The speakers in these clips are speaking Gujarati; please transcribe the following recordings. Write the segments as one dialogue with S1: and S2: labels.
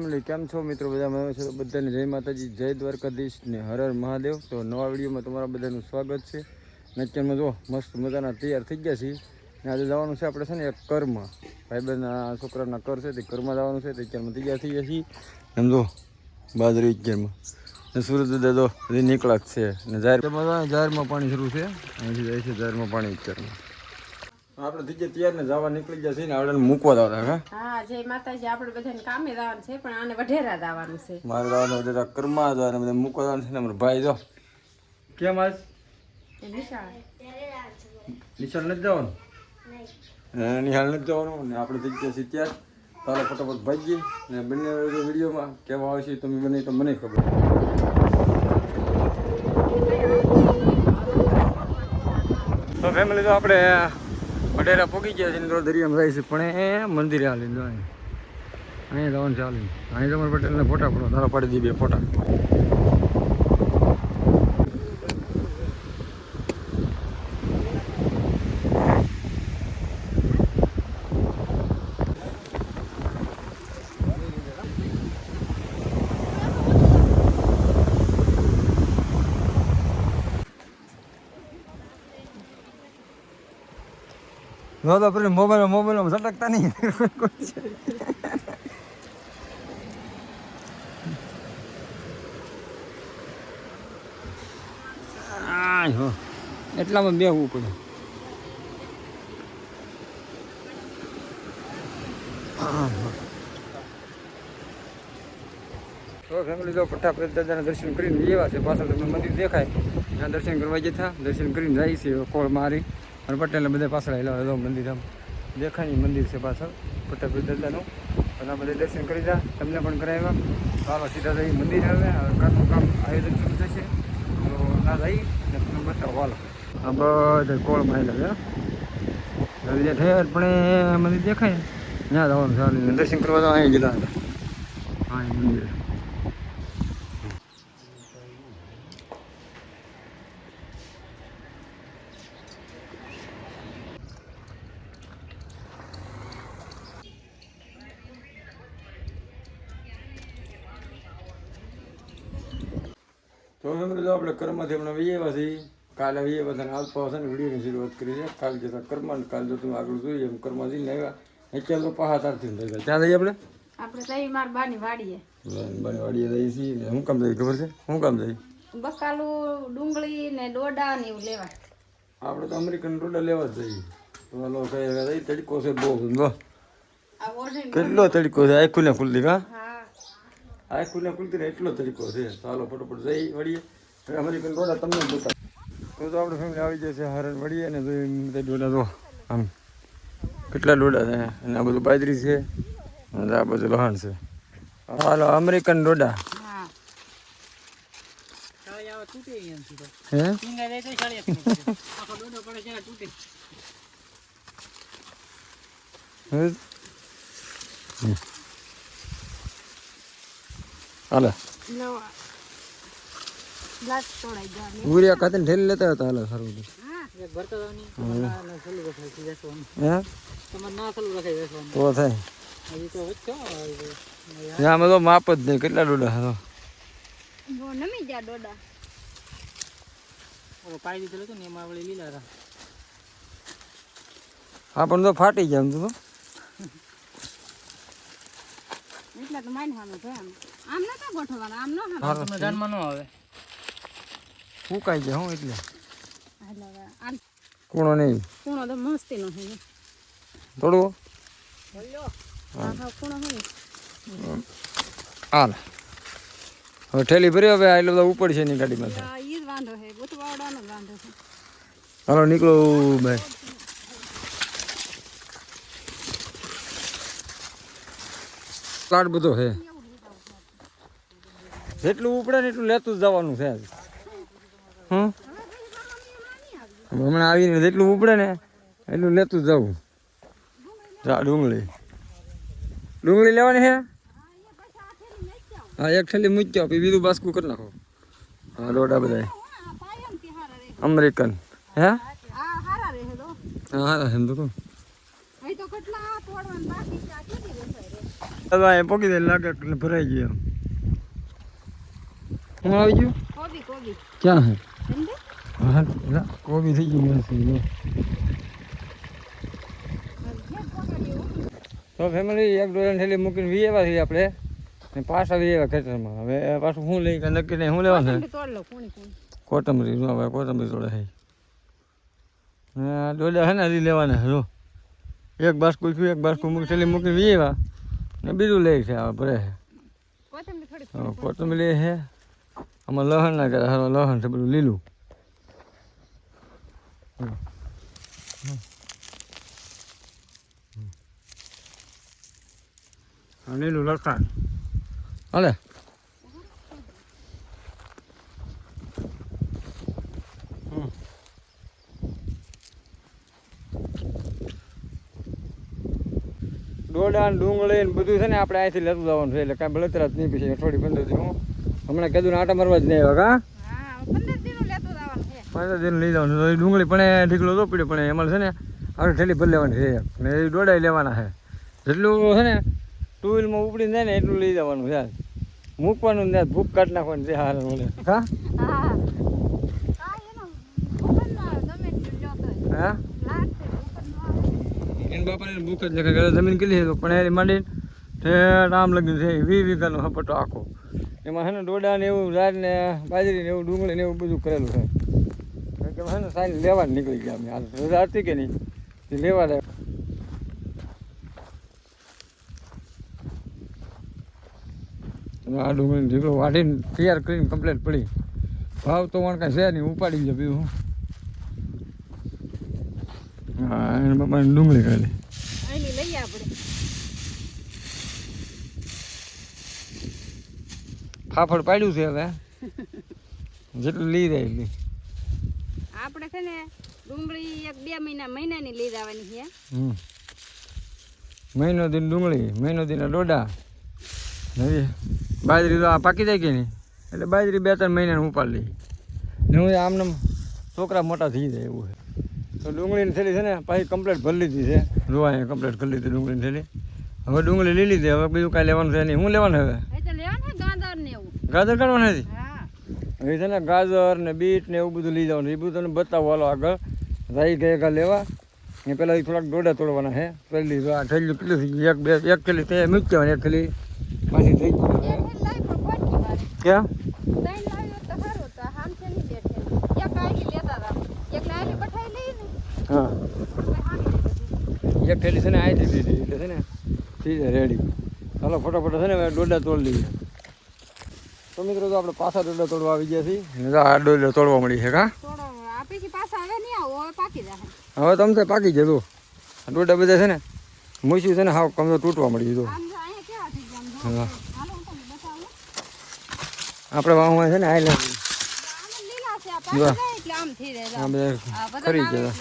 S1: કેમ છો મિત્રો? બધા છે બધાને જય માતાજી, જય દ્વારકાધીશ ને હર હર મહાદેવ. તો નવા વિડીયોમાં તમારા બધાનું સ્વાગત છે. અત્યારમાં જો મસ્ત મજાના તૈયાર થઈ ગયા છીએ ને આજે જવાનું છે આપણે છે ને એક કરમાં, ભાઈબંધના છોકરાના કર છે તે કરમાં જવાનું છે. તે અત્યારમાં તૈયાર થઈ ગયા છીએ. એમ જો બાજરી અત્યારમાં ને સુરત બધા તો હજી નીકળા જ છે ને જાહેરમાં પાણી શરૂ છે. અહીંથી જાય છે જાહેરમાં પાણી અત્યારમાં. આપણે થઈ ગયા તૈયાર ને જવા નીકળી ગયા છે ને આપણે મૂકવા જવાના.
S2: હા જય માતાજી. આપણે બધાને કામે જવાનું છે પણ આને વઢેરા જવાનું છે.
S1: મારે જવાનું બધા કરમાં જવાનું બધા મૂકવા જવાનું છે ને અમારા ભાઈ જો કેમ આજ નિશાળ નથી જવાનું નિહાળ નથી જવાનું ને આપણે થઈ ગયા છીએ ત્યાં તારા ફટાફટ ભાગીએ ને બંને વિડીયોમાં કેવા આવશે તમે બને તો મને ખબર. તો ફેમિલી તો આપણે વઢેરા પહોંચી ગયા છે ને દરિયામાં જાય છે પણ એ મંદિરે હાલી જાય અહીંયા જવાનું ચાલુ. અહીં તમારે પટેલને ફોટા પડો તારા પાડી દી બે ફોટા. મોબાઈલમાં ઝટકતા નહીં. એટલામાં બેહવું પડે. તો ફેમિલી તો ફટાફટ દાદાના દર્શન કરીને જેવા છે. પાછળ તમને મંદિર દેખાય ત્યાં દર્શન કરવા જતા દર્શન કરીને જાય છે કોળ મારી અને પટેલને બધા પાછળ આવેલા મંદિર આમ દેખાય મંદિર છે પાછળ ફટાફટ દાદાનું. અને બધા દર્શન કરી જા તમને પણ કરાવ્યા. ચાલો સીધા જઈ મંદિર આવે ઘરનું કામ આયોજન શરૂ થશે તો ના જઈ ને તમને બતાવો. હાલો આ બધા કોળ મારેલા છે ઠેર પણ મંદિર દેખાય ત્યાં જવાનું ચાલુ દર્શન કરવા તો અહીં જતા હતા. હા મંદિર તો આપણે કર્મથી હમણાં વૈયા છીએ. કાલે વૈયા બધાને આલ્પા છે ને વિડીયોની શરૂઆત કરી છે. કાલે જતા કર્મ કાલે જો તમે આગળ જોઈએ એમ કર્મ જઈને આવ્યા અત્યારે તો પહાડ તારથી થઈ ગયા. ક્યાં જઈએ આપણે
S2: જઈએ મારા બાની વાડીએ.
S1: બાની વાડીએ જઈએ છીએ ને શું કામ જઈએ ખબર છે? શું કામ જઈએ?
S2: બકાલું ડુંગળી ને ડોડા ને એવું લેવા.
S1: આપણે તો અમેરિકન ડોડા લેવા જ જઈએ. તો કઈ તડકો છે બહુ કેટલો તડકો છે. આખું ને ખુલતી કા આખું ને ખુલતી ને એટલો તડકો છે. ચાલો ફટોફટ જઈ વળીએ અમેરિકન ડોડા તમને બતાવ. તો આપણે ફેમિલી આવી જશે હરણ વળીએ ને બધા ડોડા તો આમ કેટલા ડોડા છે અને આ બધું બાજરી છે અને આ બધું લહણ છે. હાલો અમેરિકન ડોડા હે હાલો ઉરિયા ખાતે ઠેલી લેતા હતા. હાલો સારું તો થાય આમાં તો માપ જ નહીં. કેટલા ડોડા હતો હા પણ તો ફાટી જાય એમ તો ફૂકાઈ જાય હું એટલે કૂણો નહીં
S2: કૂણો તો મસ્તી નો
S1: થોડું હાલ હવે ઠેલી ભરી હવે આ બધા ઉપર છે એની ગાડીમાં. હાલો નીકળો ભાઈ. પ્લાટ બધો છે જેટલું ઉપડે ને એટલું લેતું જ જવાનું છે. હમણાં આવીને જેટલું ઉપડે ને એટલું લેતું જ જવું. ડુંગળી લેવાની છે. હા એક થેલી મૂક્યો પછી બીજું બાસ્કું કરી નાખો. હા ડોડા બધા અમેરિકન હે હા હારા એમ તો કહું. હવે પોકી દે લાગે એટલે ભરાઈ ગયો હું આવી ગયું
S2: કોબી
S1: ક્યાં હે
S2: ધંધે
S1: હા ના કોબી થઈ ગઈ નથી તો ફેમિલી એક ડોલર થેલી મૂકીને વી એવા છીએ આપણે ને પાછા વી એવા ખેતરમાં હવે પાછું શું લઈ કે નક્કી નહીં શું લેવાનું છે
S2: તોડ લો કોણી
S1: કોથમરી જો હવે કોથમરી તોડે છે ડોડા છે ને હજી લેવાના જો એક બાસ્કું છું એક બાસ્કું મૂકી થેલી મૂકીને વી એવા ને બીજું લે છે હવે ભરે છે કોથમરી લે છે આમાં લસણ ના કરે હવે લસણ છે બધું લીલું લીલું લસણ હાલે ડોડા ડુંગળી ને બધું છે ને આપણે અહીંથી લેતું જવાનું છે એટલે કાંઈ બળતરા જ નહીં પછી અઠવાડિયું 15 દી હું હમણાં કીધું ને આટા મારવા જ નહીં આવ્યા કા 15 દિન લઈ જવાનું તો ડુંગળી પણ ઢીકલો તો પડ્યો પણ એમાં છે ને આપણે થેલી ભરી લેવાની છે ને એ ડોડાઈ લેવાના છે જેટલું છે ને ટુ વ્હીલમાં ઉપડીને જાય ને એટલું લઈ જવાનું છે મૂકવાનું ને ભૂખ કાઢી નાખવાની છે હાલ બોલે હા હા એને બાપાને ભૂખ જ લાગે ઘરે જમીન કેટલી છે પણ એની માંડીને ઠેઠ આમ લગી છે 20 વીઘાનો હપટો આખો એમાં છે ને ડોડા ને એવું રાજ ને બાજરી ને એવું ડુંગળી ને એવું બધું કરેલું છે છે ને સાઈન લેવા નીકળી ગયા અમે આ રજા હતી કે નહીં એ લેવા દે આ ડુંગળી ઢીકલો વાઢીને તૈયાર કરીને કમ્પ્લીટ પડી ભાવ તો વણ કાંઈ છે નહીં ઉપાડી ગયો બીજું હા એને બાપા ડુંગળી કાઢી ફાફડ પાડ્યું છે હવે જેટલું લઈ જાય એટલી
S2: આપણે છે ને ડુંગળી 1-2 મહિનાની લઈ જવાની છે
S1: મહિનો દિન ડુંગળી મહિનો દિન ડોડા બાજરી તો આ પાકી જાય કે નહીં એટલે બાજરી 2-3 મહિનાને ઉપાડી લઈ ને હું આમને છોકરા મોટા થઈ જાય એવું છે તો ડુંગળીની થેલી છે ને પાછી કમ્પ્લીટ ભરી લીધી છે જોવા અહીંયા કમ્પ્લીટ કરી લીધી ડુંગળીની થેલી હવે ડુંગળી લઈ લીધી હવે બીજું કાંઈ લેવાનું છે નહીં શું લેવાનું હવે ગાજર કાઢવાના નથી હવે છે ને ગાજર ને બીટ ને એવું બધું લઈ જવાનું એ બધું તમને બતાવો હાલો આગળ રાઈ ગયા લેવા એ પહેલાં એ થોડાક ડોડા તોડવાના છે પહેલી આ થેલી કેટલી થઈ ગઈ એક થેલી તે મૂકી દેવાની એક થેલી પાછી થઈ ગઈ ક્યાં હા એક થેલી છે ને આવી દીધી એટલે છે ને થઈ જાય રેડી ચાલો ફટાફટ છે ને ડોડા તોડી લઈએ તો મિત્રો તો આપણે પાછા ડોડા તોડવા આવી ગયા છીએ આ ડોડા તોડવા મળી છે કા હવે તમે તો પાકી જતો ડોડા બધા છે ને મૂછ્યું છે ને હાવ કમ તો તૂટવા મળી જતો હા આપણે વાહમાં છે ને આઈ લાવી ખરી ગયા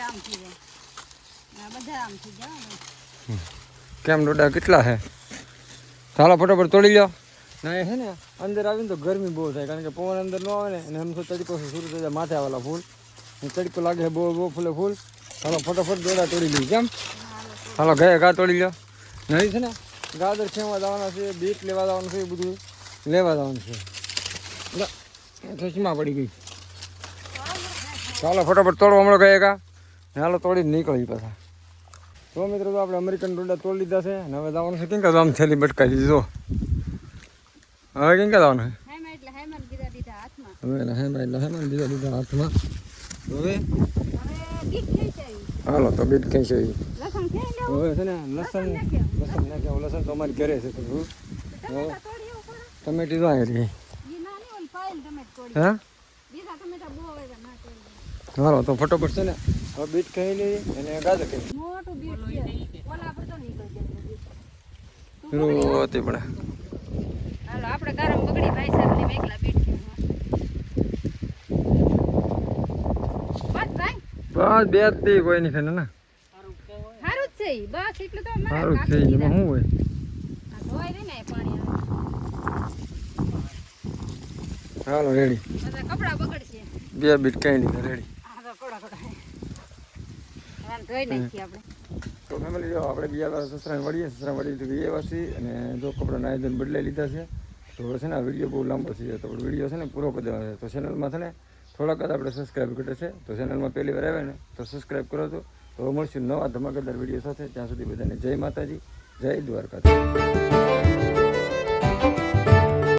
S1: કેમ ડોડા કેટલા છે ચાલો ફટાફટ તોડી લો ના એ છે ને અંદર આવીને તો ગરમી બહુ થાય કારણ કે પવન અંદર ન આવે ને અને એમ તો તડકો શરૂ થઈ જાય માથે આવેલા ફૂલ તડકો લાગે છે બહુ ફૂલે ફૂલ ચાલો ફટાફટ દોડા તોડી લઈએ કેમ ચાલો ગયા ઘા તોડી લો નહીં છે ને ગાજર ખેવા જવાના છે બીટ લેવા જવાનું છે એ બધું લેવા જવાનું છે ચશ્મા પડી ગઈ ચાલો ફટાફટ તોડવા હમણાં ગયા ઘા હાલો તોડીને નીકળી પાછા તો મિત્રો તો આપણે અમેરિકન ડોડા તોડી લીધા છે અને હવે જવાનું છે કેમ કે આમ થેલી બટકાઈ દીધો હવે કેમ કે જવાનું છે હવે હેમાં દીધા હાથમાં હવે હાલો તો બીટ ક્યાં છે હવે છે ને લસણ નાખ્યા લસણ તો અમારી ઘરે છે તો ટમેટી તો આવી રહી હા હાલો તો ફટોફટ છે ને હવે બીટ ખાઈ લઈએ અને ગાજર ખાઈ રોતી પડે
S2: હાલો આપણે ગરમ બગડી ભાઈ સાહેબ ને એકલા બીટ બસ ભાઈ
S1: બસ બે જ દી કોઈ નહીં ખાને ના
S2: સારું જ છે બસ એટલું તો
S1: સારું જ છે એમાં શું હોય
S2: ધોઈ દે ને પાણી
S1: હાલો રેડી
S2: બધા કપડા બગડશે
S1: બે બીટ ખાઈ લીધા રેડી
S2: હા તો કોડા ધોઈ નાખીએ આપણે
S1: તો ફેમિલી જો આપણે ગયા સસરાને વળીથી એવા છીએ અને જો કપડાં આયોજન બદલાઈ લીધા છે તો છે ને આ વિડીયો બહુ લાંબો થઈ જાય તો વિડીયો છે ને પૂરો કરી દેવાનો છે તો ચેનલમાં છે ને થોડાક જ આપણે સબસ્ક્રાઈબ ઘટે છે તો ચેનલમાં પહેલી વાર આવે ને તો સબસ્ક્રાઈબ કરો તો મળશું નવા ધમાકેદાર વિડીયો સાથે ત્યાં સુધી બધાને જય માતાજી જય દ્વારકા.